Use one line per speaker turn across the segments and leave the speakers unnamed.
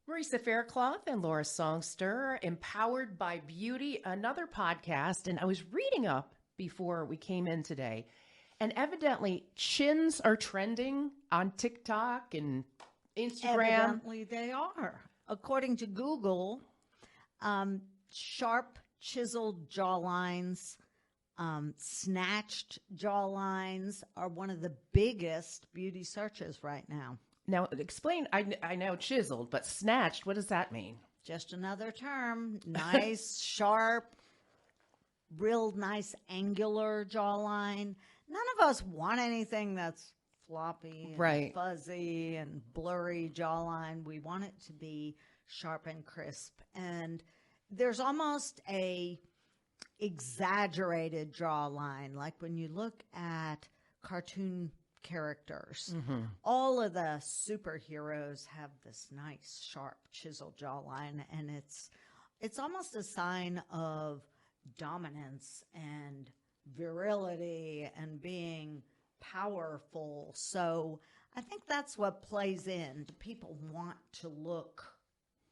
Marisa Faircloth and Lora Songster, Empowered by Beauty, another podcast. And I was reading up before we came in today, and evidently chins are trending on TikTok and Instagram.
Evidently they are. According to Google, sharp, chiseled jawlines, snatched jawlines are one of the biggest beauty searches right now.
Now, explain, I know chiseled, but snatched, what does that mean?
Just another term. Nice, sharp, real nice angular jawline. None of us want anything that's floppy and fuzzy and blurry jawline. We want it to be sharp and crisp. And there's almost a exaggerated jawline. Like when you look at cartoon characters, all of the superheroes have this nice, sharp, chiseled jawline. And it's almost a sign of dominance and virility and being powerful. So I think that's what plays in. People want to look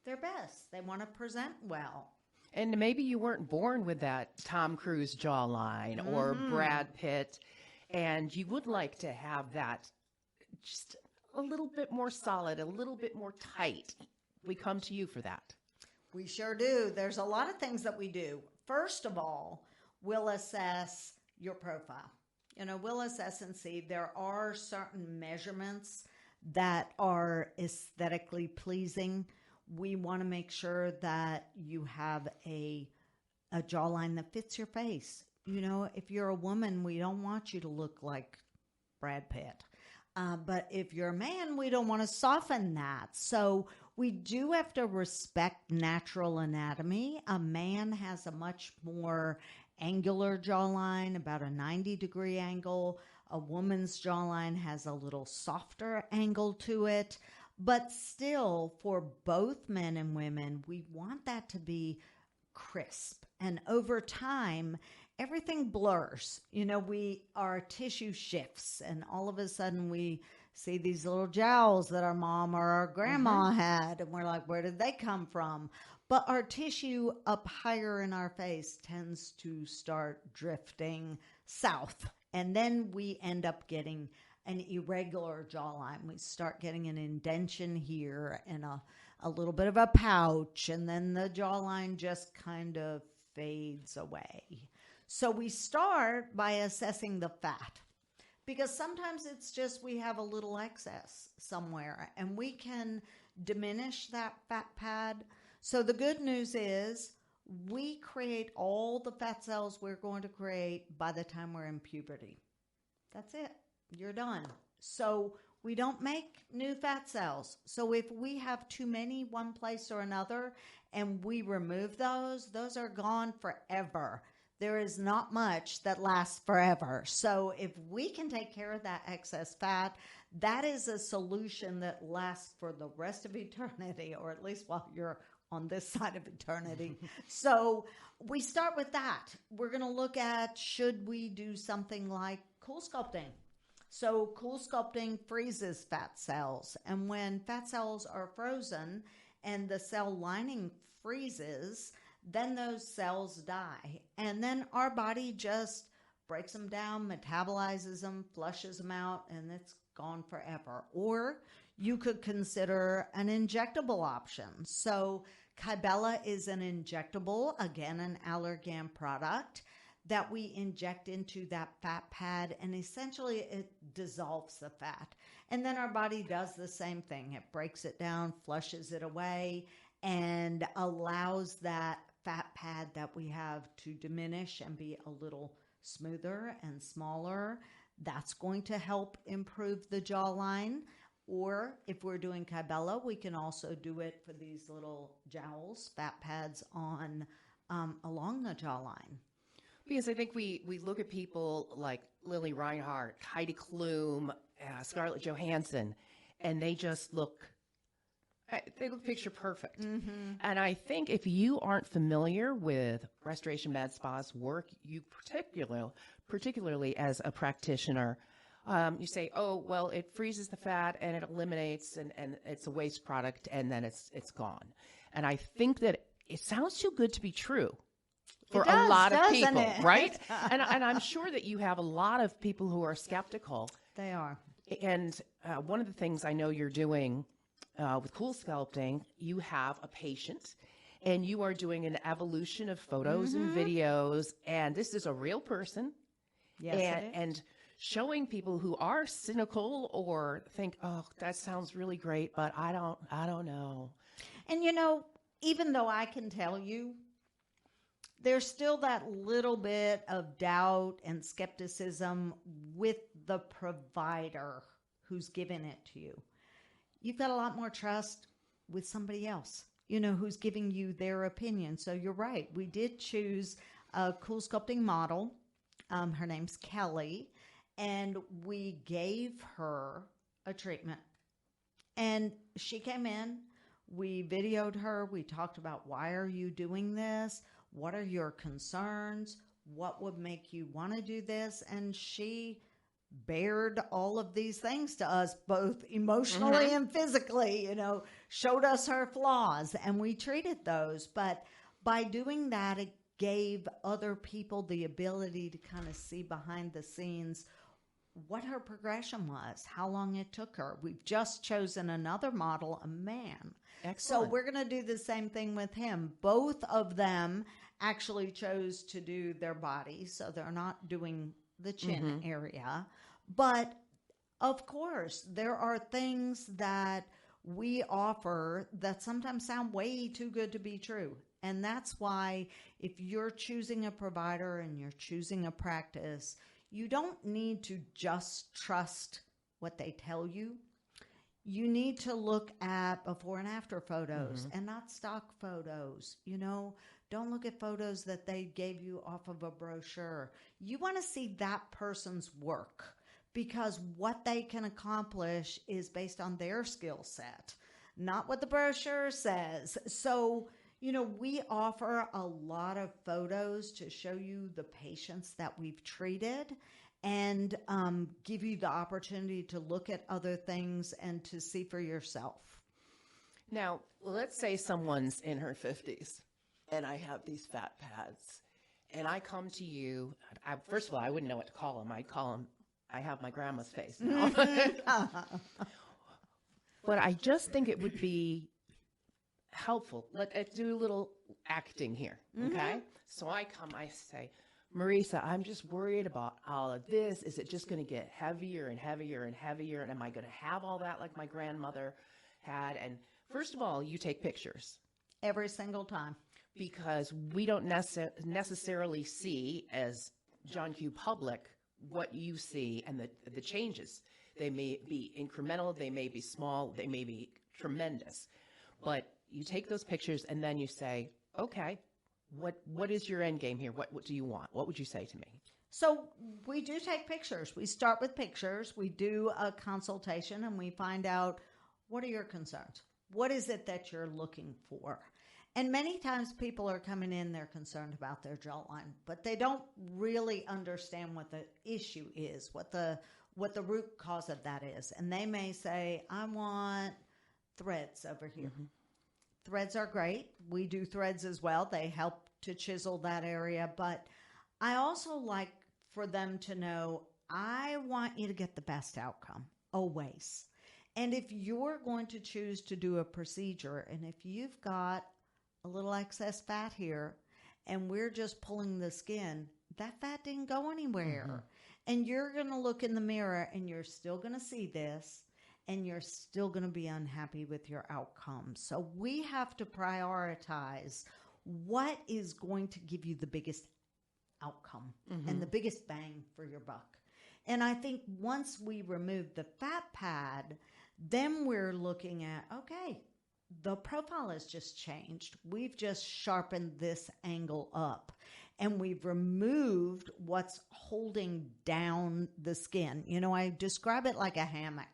their best. They want to present well.
And maybe you weren't born with that Tom Cruise jawline or Brad Pitt, and you would like to have that just a little bit more solid, a little bit more tight. We come to you for that.
We sure do. There's a lot of things that we do. First of all, we'll assess your profile. We'll assess and see. There are certain measurements that are aesthetically pleasing. We want to make sure that you have a jawline that fits your face. If you're a woman, we don't want you to look like Brad Pitt. But if you're a man, we don't want to soften that. So we do have to respect natural anatomy. A man has a much more angular jawline, about a 90-degree angle. A woman's jawline has a little softer angle to it. But still, for both men and women, we want that to be crisp. And over time, everything blurs. Our tissue shifts, and all of a sudden we see these little jowls that our mom or our grandma had, and we're like, where did they come from? But our tissue up higher in our face tends to start drifting south, and then we end up getting an irregular jawline. We start getting an indentation here and a little bit of a pouch, and then the jawline just kind of fades away. So we start by assessing the fat, because sometimes it's just we have a little excess somewhere, and we can diminish that fat pad. So the good news is we create all the fat cells we're going to create by the time we're in puberty. That's it. You're done. So we don't make new fat cells. So if we have too many one place or another and we remove those are gone forever. There is not much that lasts forever. So if we can take care of that excess fat, that is a solution that lasts for the rest of eternity, or at least while you're on this side of eternity. So we start with that. We're going to look at, should we do something like cool sculpting? So cool sculpting freezes fat cells. And when fat cells are frozen and the cell lining freezes, then those cells die. And then our body just breaks them down, metabolizes them, flushes them out, and it's gone forever. Or you could consider an injectable option. So Kybella is an injectable, again, an Allergan product that we inject into that fat pad, and essentially it dissolves the fat. And then our body does the same thing. It breaks it down, flushes it away, and allows that fat pad that we have to diminish and be a little smoother and smaller. That's going to help improve the jawline. Or if we're doing Kybella, we can also do it for these little jowls, fat pads on along the jawline.
Because I think we look at people like Lili Reinhardt, Heidi Klum, Scarlett Johansson, and they just look picture perfect. And I think if you aren't familiar with Restoration MedSpa's work, you particularly as a practitioner, you say, oh, well, it freezes the fat and it eliminates and it's a waste product and then it's gone. And I think that it sounds too good to be true for a lot of people, right? And I'm sure that you have a lot of people who are skeptical.
They are.
And one of the things I know you're doing with Cool Sculpting, you have a patient and you are doing an evolution of photos and videos. And this is a real person.
Yes, it is.
And showing people who are cynical or think, oh, that sounds really great, but I don't know.
And even though I can tell you, there's still that little bit of doubt and skepticism with the provider who's giving it to you. You've got a lot more trust with somebody else, who's giving you their opinion. So you're right. We did choose a Cool Sculpting model. Her name's Kelly. And we gave her a treatment. And she came in. We videoed her. We talked about, why are you doing this? What are your concerns? What would make you want to do this? And she bared all of these things to us, both emotionally and physically, showed us her flaws, and we treated those. But by doing that, it gave other people the ability to kind of see behind the scenes what her progression was, how long it took her. We've just chosen another model, a man.
Excellent.
So we're going to do the same thing with him. Both of them actually chose to do their body, so they're not doing the chin area. But of course, there are things that we offer that sometimes sound way too good to be true. And that's why if you're choosing a provider and you're choosing a practice, you don't need to just trust what they tell you. You need to look at before and after photos and not stock photos. Don't look at photos that they gave you off of a brochure. You want to see that person's work, because what they can accomplish is based on their skill set, not what the brochure says. So, we offer a lot of photos to show you the patients that we've treated and give you the opportunity to look at other things and to see for yourself.
Now, let's say someone's in her 50s and I have these fat pads and I come to you. First of all, I wouldn't know what to call them. I'd call them, I have my grandma's face now. But I just think it would be helpful. Let's do a little acting here, okay? So I come, I say, Marisa, I'm just worried about all of this. Is it just going to get heavier and heavier and heavier? And am I going to have all that like my grandmother had? And first of all, you take pictures.
Every single time.
Because we don't necessarily see, as John Q. Public, what you see and the changes. They may be incremental, they may be small, they may be tremendous. But you take those pictures and then you say, okay, what is your end game here? What do you want? What would you say to me?
So we do take pictures. We start with pictures. We do a consultation and we find out, what are your concerns? What is it that you're looking for? And many times people are coming in, they're concerned about their jawline, but they don't really understand what the issue is, what the root cause of that is. And they may say, I want threads over here. Threads are great. We do threads as well. They help to chisel that area. But I also like for them to know, I want you to get the best outcome, always. And if you're going to choose to do a procedure, and if you've got a little excess fat here, and we're just pulling the skin, that fat didn't go anywhere. And you're going to look in the mirror, and you're still going to see this, and you're still going to be unhappy with your outcome. So we have to prioritize what is going to give you the biggest outcome and the biggest bang for your buck. And I think once we remove the fat pad, then we're looking at, okay, the profile has just changed. We've just sharpened this angle up, and we've removed what's holding down the skin. I describe it like a hammock.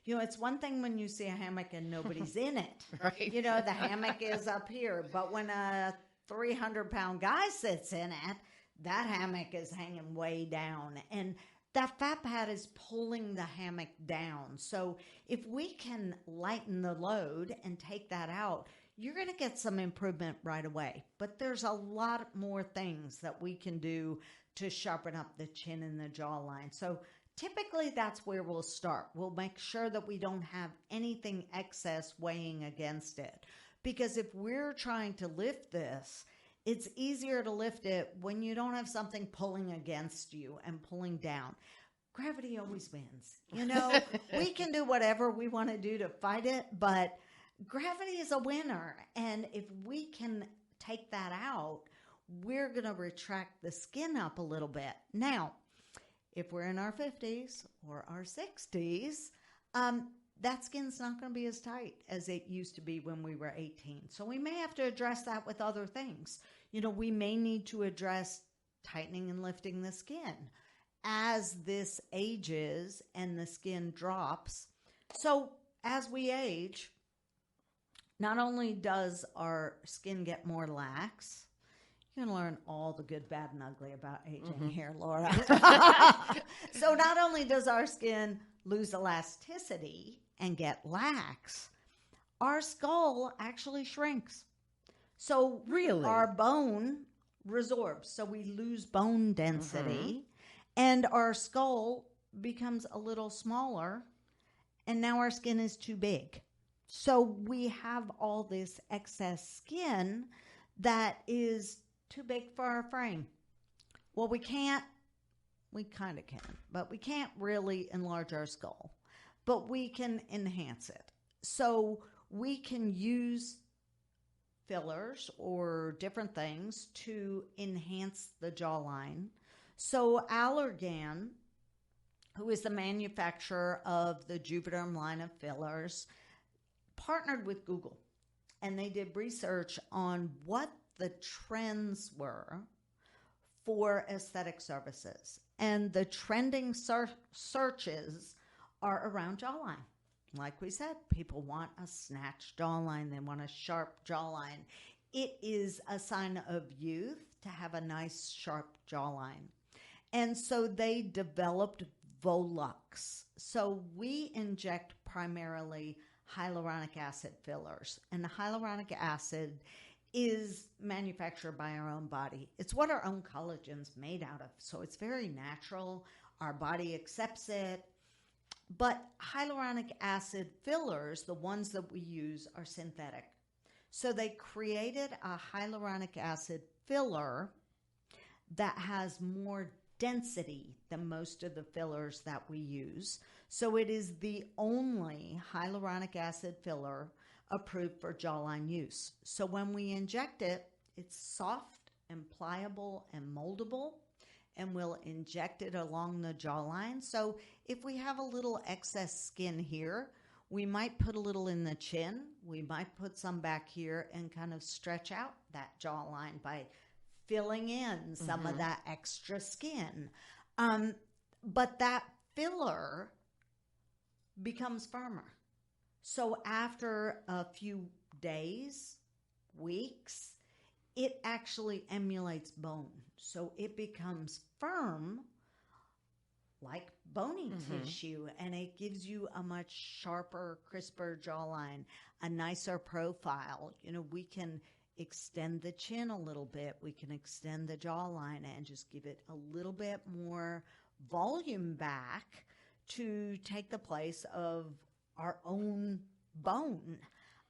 It's one thing when you see a hammock and nobody's in it.
Right.
The hammock is up here. But when a 300-pound guy sits in it, that hammock is hanging way down. And that fat pad is pulling the hammock down. So if we can lighten the load and take that out, you're going to get some improvement right away. But there's a lot more things that we can do to sharpen up the chin and the jawline. So typically that's where we'll start. We'll make sure that we don't have anything excess weighing against it. Because if we're trying to lift this, it's easier to lift it when you don't have something pulling against you and pulling down. Gravity always wins. You know, we can do whatever we want to do to fight it, but gravity is a winner. And if we can take that out, we're going to retract the skin up a little bit. Now, if we're in our 50s or our 60s, that skin's not going to be as tight as it used to be when we were 18. So we may have to address that with other things. You know, we may need to address tightening and lifting the skin as this ages and the skin drops. So as we age, not only does our skin get more lax, you're going to learn all the good, bad, and ugly about aging here, Lora. So not only does our skin lose elasticity and get lax, our skull actually shrinks. So
Really?
Our bone resorbs. So we lose bone density and our skull becomes a little smaller, and now our skin is too big. So we have all this excess skin that is too big for our frame. Well, we kind of can, but we can't really enlarge our skull, but we can enhance it. So we can use fillers or different things to enhance the jawline. So Allergan, who is the manufacturer of the Juvederm line of fillers, partnered with Google, and they did research on what the trends were for aesthetic services. And the trending searches are around jawline. Like we said, people want a snatched jawline. They want a sharp jawline. It is a sign of youth to have a nice, sharp jawline. And so they developed Volux. So we inject primarily hyaluronic acid fillers. And the hyaluronic acid is manufactured by our own body. It's what our own collagen's made out of. So it's very natural. Our body accepts it. But hyaluronic acid fillers, the ones that we use, are synthetic. So they created a hyaluronic acid filler that has more density than most of the fillers that we use. So it is the only hyaluronic acid filler approved for jawline use. So when we inject it, it's soft and pliable and moldable, and we'll inject it along the jawline. So if we have a little excess skin here, we might put a little in the chin, we might put some back here and kind of stretch out that jawline by filling in some of that extra skin. But that filler becomes firmer. So after a few days, weeks, it actually emulates bone. So it becomes firm like bony tissue, and it gives you a much sharper, crisper jawline, a nicer profile. You know, we can extend the chin a little bit. We can extend the jawline and just give it a little bit more volume back to take the place of our own bone.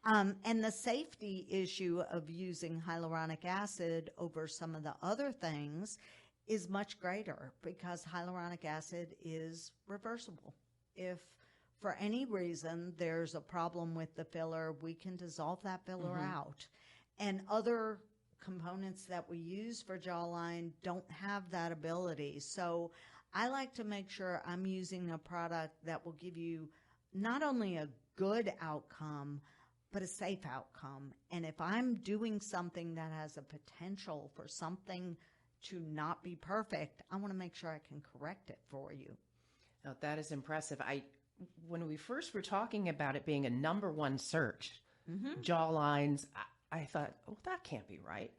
And the safety issue of using hyaluronic acid over some of the other things is much greater because hyaluronic acid is reversible. If for any reason there's a problem with the filler, we can dissolve that filler out. And other components that we use for jawline don't have that ability. So I like to make sure I'm using a product that will give you not only a good outcome, but a safe outcome. And if I'm doing something that has a potential for something to not be perfect, I want to make sure I can correct it for you.
Now, that is impressive. When we first were talking about it being a number one search, jawlines, I thought, oh, that can't be right.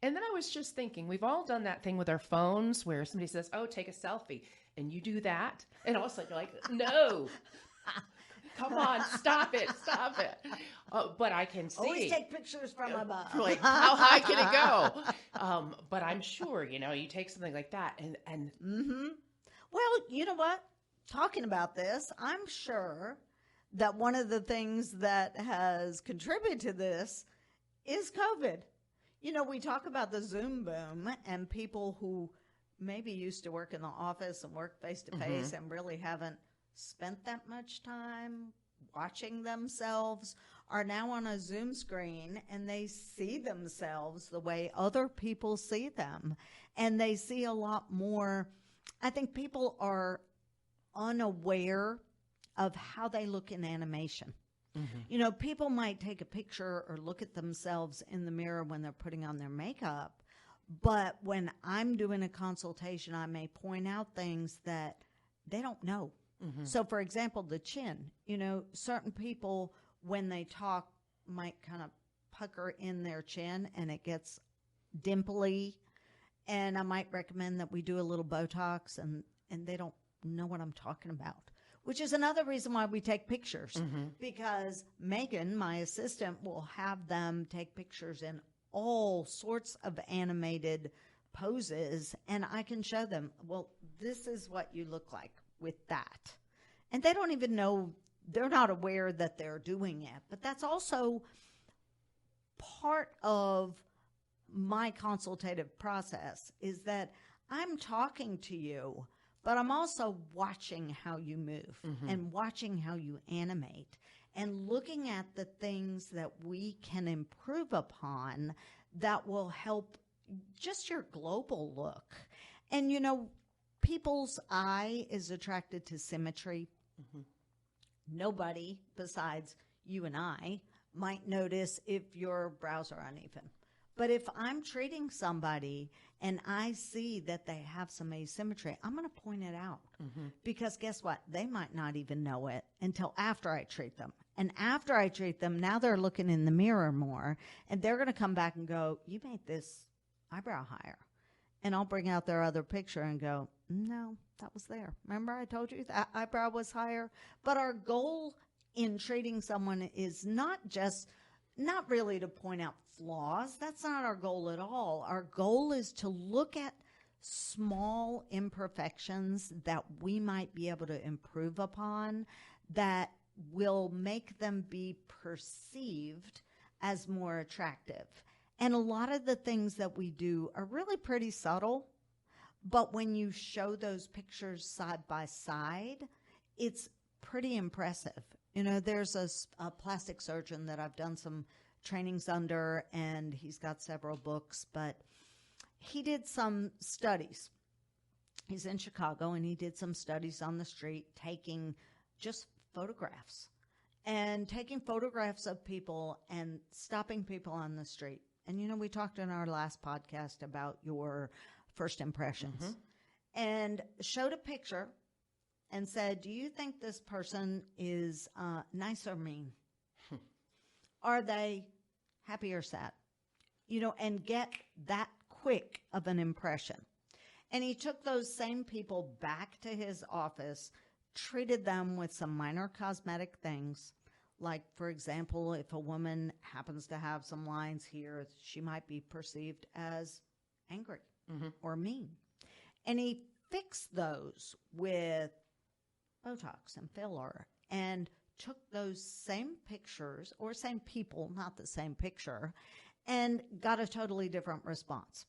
And then I was just thinking, we've all done that thing with our phones where somebody says, oh, take a selfie. and you do that, and all of a sudden you're like, no, come on, stop it. But I can see.
Always take pictures from above.
Like, how high can it go? But I'm sure, you take something like that and
Well, you know what? Talking about this, I'm sure that one of the things that has contributed to this is COVID. We talk about the Zoom boom and people who maybe used to work in the office and work face to face and really haven't spent that much time watching themselves are now on a Zoom screen, and they see themselves the way other people see them. And they see a lot more. I think people are unaware of how they look in animation. People might take a picture or look at themselves in the mirror when they're putting on their makeup. But when I'm doing a consultation, I may point out things that they don't know. So, for example, the chin, certain people, when they talk, might kind of pucker in their chin and it gets dimply. And I might recommend that we do a little Botox, and they don't know what I'm talking about, which is another reason why we take pictures, because Megan, my assistant, will have them take pictures in all sorts of animated poses, and I can show them, well, this is what you look like with that. And they don't even know, they're not aware that they're doing it. But that's also part of my consultative process, is that I'm talking to you, but I'm also watching how you move and watching how you animate and looking at the things that we can improve upon that will help just your global look. And, people's eye is attracted to symmetry. Nobody besides you and I might notice if your brows are uneven. But if I'm treating somebody and I see that they have some asymmetry, I'm going to point it out. Because guess what? They might not even know it until after I treat them. And after I treat them, now they're looking in the mirror more, and they're going to come back and go, you made this eyebrow higher. And I'll bring out their other picture and go, no, that was there. Remember I told you that eyebrow was higher? But our goal in treating someone is not really to point out flaws. That's not our goal at all. Our goal is to look at small imperfections that we might be able to improve upon that will make them be perceived as more attractive. And a lot of the things that we do are really pretty subtle, but when you show those pictures side by side, it's pretty impressive. There's a plastic surgeon that I've done some trainings under, and he's got several books, but he did some studies. He's in Chicago, and he did some studies on the street taking just photographs and taking photographs of people and stopping people on the street. And, we talked in our last podcast about your first impressions and showed a picture and said, do you think this person is nice or mean? Are they happy or sad? And get that quick of an impression. And he took those same people back to his office, treated them with some minor cosmetic things. Like, for example, if a woman happens to have some lines here, she might be perceived as angry or mean. And he fixed those with Botox and filler and took those same pictures, or same people, not the same picture, and got a totally different response.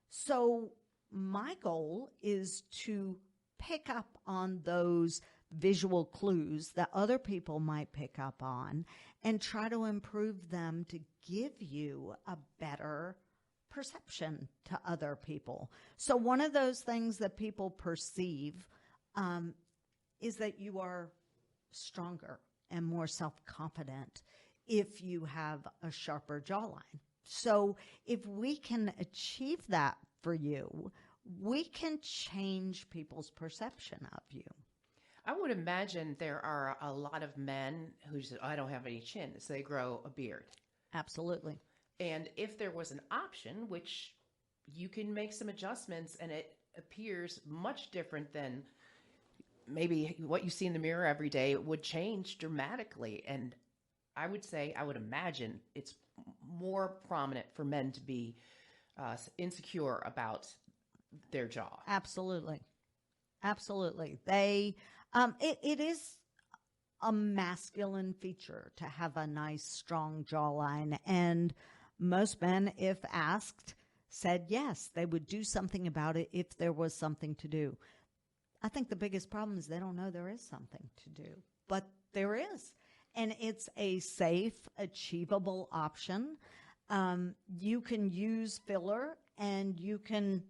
So my goal is to pick up on those visual clues that other people might pick up on and try to improve them to give you a better perception to other people. So one of those things that people perceive is that you are stronger and more self-confident if you have a sharper jawline. So if we can achieve that for you, we can change people's perception of you.
I would imagine there are a lot of men who say, I don't have any chin, so they grow a beard.
Absolutely.
And if there was an option, which you can make some adjustments and it appears much different than maybe what you see in the mirror every day would change dramatically. And I would imagine it's more prominent for men to be insecure about their jaw.
Absolutely. Absolutely. It is a masculine feature to have a nice, strong jawline. And most men, if asked, said yes, they would do something about it if there was something to do. I think the biggest problem is they don't know there is something to do, but there is. And it's a safe, achievable option. You can use filler, and you can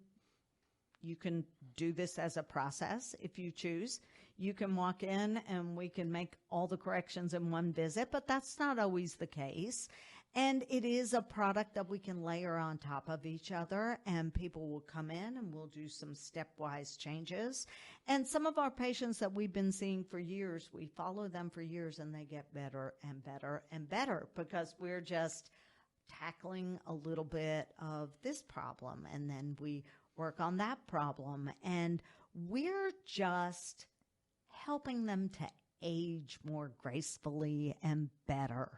do this as a process if you choose. You can walk in and we can make all the corrections in one visit, but that's not always the case. And it is a product that we can layer on top of each other, and people will come in and we'll do some stepwise changes. And some of our patients that we've been seeing for years, we follow them for years, and they get better and better and better because we're just tackling a little bit of this problem, and then we work on that problem, and we're just helping them to age more gracefully and better.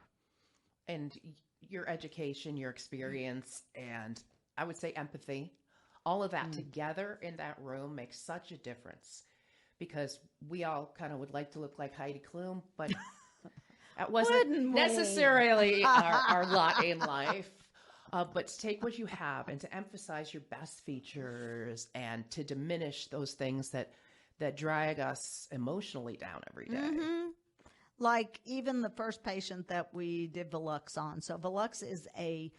And your education, your experience, and I would say empathy, all of that together in that room makes such a difference, because we all kind of would like to look like Heidi Klum, but that wasn't necessarily our lot in life. But to take what you have and to emphasize your best features and to diminish those things that drag us emotionally down every day.
Mm-hmm. Like even the first patient that we did Volux on. So Volux is a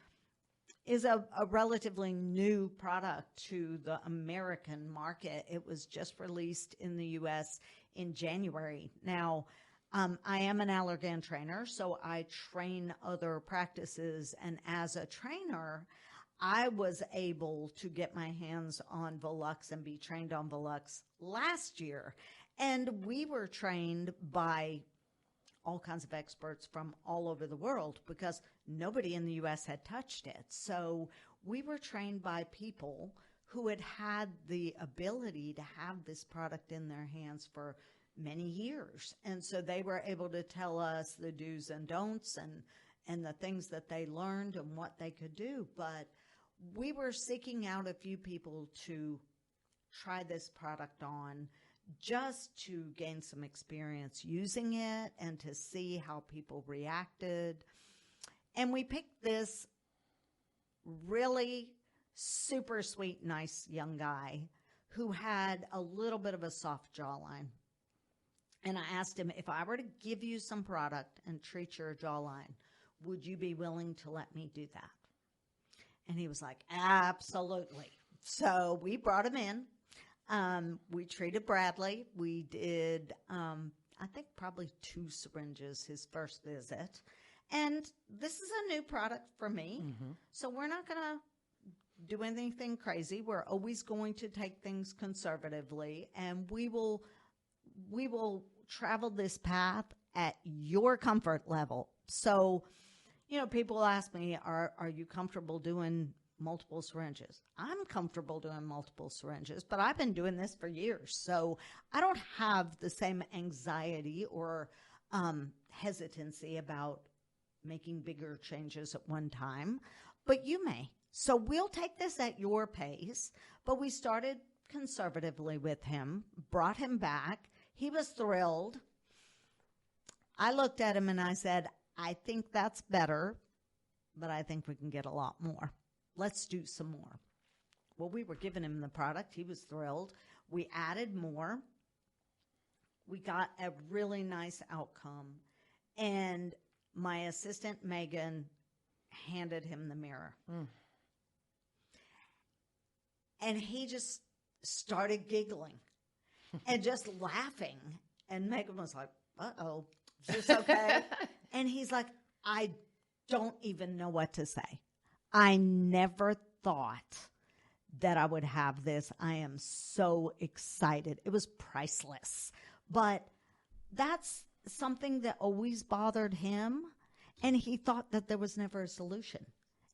relatively new product to the American market. It was just released in the U.S. in January. Now, I am an Allergan trainer, so I train other practices. And as a trainer, I was able to get my hands on Volux and be trained on Volux last year. And we were trained by all kinds of experts from all over the world because nobody in the U.S. had touched it. So we were trained by people who had had the ability to have this product in their hands for many years. And so they were able to tell us the do's and don'ts and the things that they learned and what they could do. But we were seeking out a few people to try this product on just to gain some experience using it and to see how people reacted. And we picked this really super sweet, nice young guy who had a little bit of a soft jawline. And I asked him, if I were to give you some product and treat your jawline, would you be willing to let me do that? And he was like, absolutely. So we brought him in. We treated Bradley. We did, I think probably 2 syringes his first visit. And this is a new product for me. Mm-hmm. So we're not going to do anything crazy. We're always going to take things conservatively, and we will travel this path at your comfort level. So, people ask me, are you comfortable doing multiple syringes? I'm comfortable doing multiple syringes, but I've been doing this for years. So I don't have the same anxiety or hesitancy about making bigger changes at one time, but you may. So we'll take this at your pace, but we started conservatively with him, brought him back. He was thrilled. I looked at him and I said, I think that's better, but I think we can get a lot more. Let's do some more. Well, we were giving him the product. He was thrilled. We added more. We got a really nice outcome. And my assistant, Megan, handed him the mirror. And he just started giggling and just laughing. And Megan was like, uh-oh, is this okay? And he's like, I don't even know what to say. I never thought that I would have this. I am so excited. It was priceless. But that's something that always bothered him. And he thought that there was never a solution.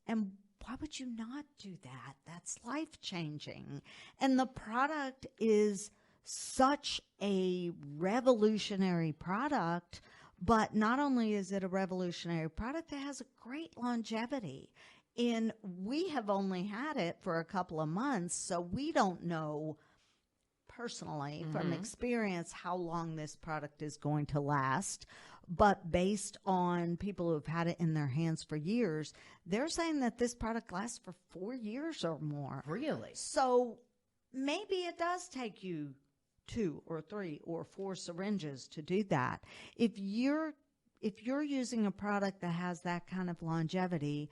And why would you not do that? That's life-changing. And the product is such a revolutionary product, but not only is it a revolutionary product, it has a great longevity. And we have only had it for a couple of months, so we don't know personally from experience how long this product is going to last. But based on people who have had it in their hands for years, they're saying that this product lasts for 4 years or more.
Really?
So maybe it does take you 2 or 3 or 4 syringes to do that. If you're using a product that has that kind of longevity,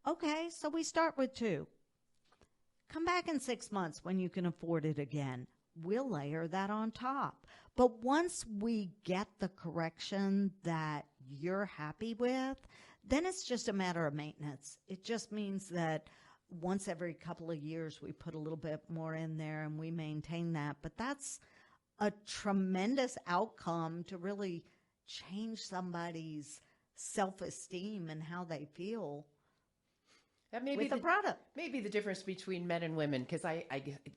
okay, so we start with 2. Come back in 6 months when you can afford it again. We'll layer that on top. But once we get the correction that you're happy with, then it's just a matter of maintenance. It just means that once every couple of years we put a little bit more in there and we maintain that. But that's a tremendous outcome to really change somebody's self-esteem and how they feel.
That may be
with the product.
Maybe the difference between men and women, because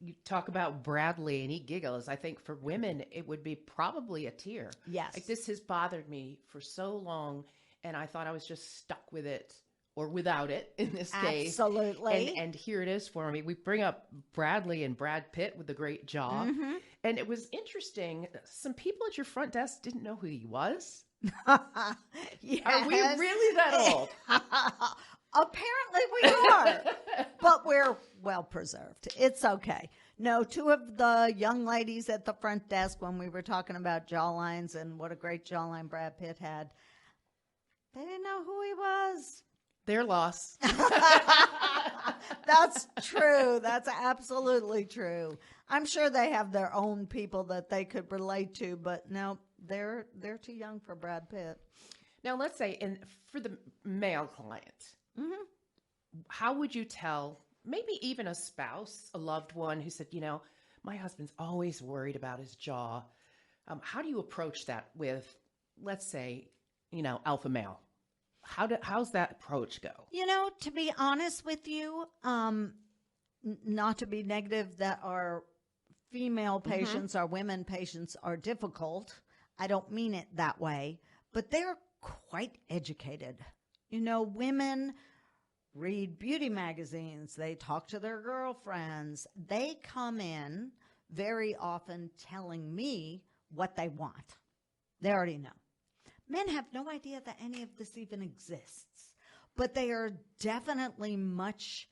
you talk about Bradley and he giggles. I think for women, it would be probably a tear.
Yes.
Like, this has bothered me for so long, and I thought I was just stuck with it or without it in this case.
Absolutely.
And here it is for me. We bring up Bradley and Brad Pitt with the great jaw. And it was interesting. Some people at your front desk didn't know who he was.
Yes.
Are we really that old?
Apparently we are, but we're well preserved. It's okay. No, 2 of the young ladies at the front desk, when we were talking about jawlines and what a great jawline Brad Pitt had, they didn't know who he was.
Their loss.
That's true. That's absolutely true. I'm sure they have their own people that they could relate to, but no, they're too young for Brad Pitt.
Now, let's say, for the male client, how would you tell maybe even a spouse, a loved one who said, my husband's always worried about his jaw. How do you approach that with, let's say, alpha male? How's that approach go?
To be honest with you, not to be negative that our female patients, our women patients are difficult. I don't mean it that way, but they're quite educated. Women read beauty magazines. They talk to their girlfriends. They come in very often telling me what they want. They already know. Men have no idea that any of this even exists, but they are definitely much,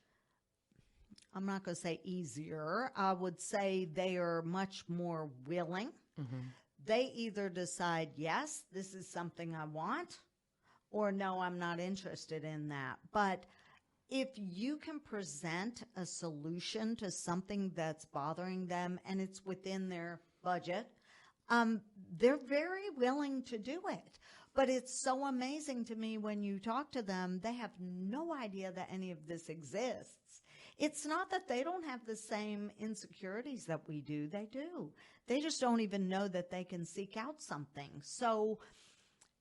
I'm not going to say easier. I would say they are much more willing. They either decide, yes, this is something I want, or no, I'm not interested in that. But if you can present a solution to something that's bothering them and it's within their budget, they're very willing to do it. But it's so amazing to me when you talk to them, they have no idea that any of this exists. It's not that they don't have the same insecurities that we do. They do. They just don't even know that they can seek out something. So,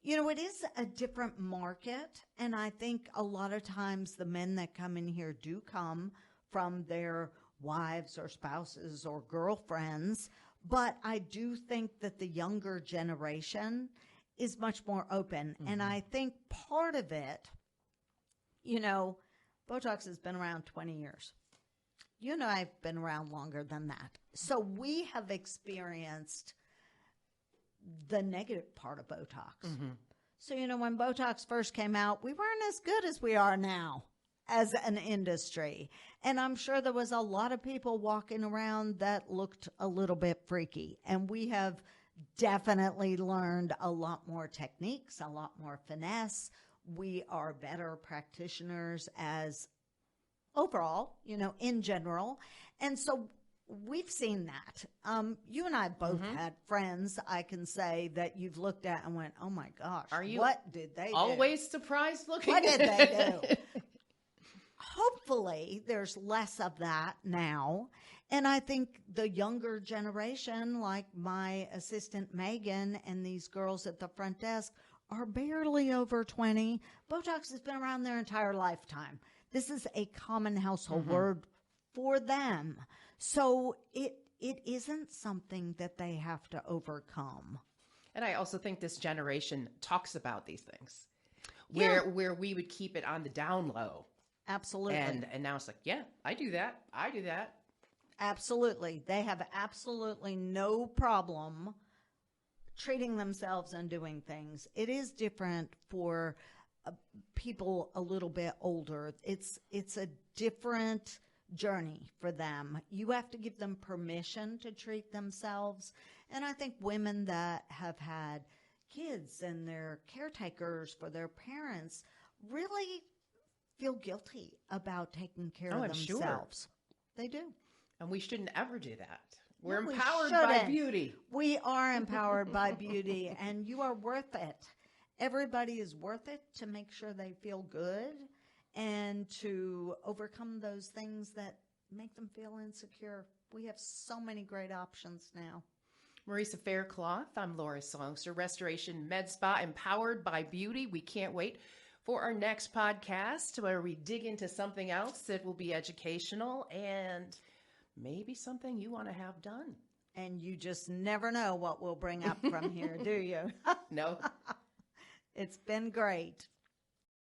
it is a different market. And I think a lot of times the men that come in here do come from their wives or spouses or girlfriends. But I do think that the younger generation is much more open. And I think part of it, Botox has been around 20 years. You and I have been around longer than that. So we have experienced the negative part of Botox. So, when Botox first came out, we weren't as good as we are now as an industry. And I'm sure there was a lot of people walking around that looked a little bit freaky. And we have definitely learned a lot more techniques, a lot more finesse. We are better practitioners as overall, in general. And so we've seen that. You and I both had friends, I can say, that you've looked at and went, oh my gosh, what did they
always surprised looking?
What did they do? Hopefully there's less of that now. And I think the younger generation, like my assistant Megan and these girls at the front desk, are barely over 20. Botox has been around their entire lifetime. This is a common household word for them. So it it isn't something that they have to overcome.
And I also think this generation talks about these things where we would keep it on the down low.
Absolutely.
And now it's like, yeah, I do that. I do that.
Absolutely. They have absolutely no problem treating themselves and doing things. It is different for people a little bit older. It's a different journey for them. You have to give them permission to treat themselves. And I think women that have had kids and they're caretakers for their parents really feel guilty about taking care of themselves. Sure. They do.
And we shouldn't ever do that. We're
No,
empowered by beauty.
We are empowered by beauty, and you are worth it. Everybody is worth it to make sure they feel good and to overcome those things that make them feel insecure. We have so many great options now.
Marisa Faircloth, I'm Lora Songster, Restoration MedSpa, empowered by beauty. We can't wait for our next podcast where we dig into something else that will be educational and maybe something you want to have done.
And you just never know what we'll bring up from here, do you?
No.
It's been great.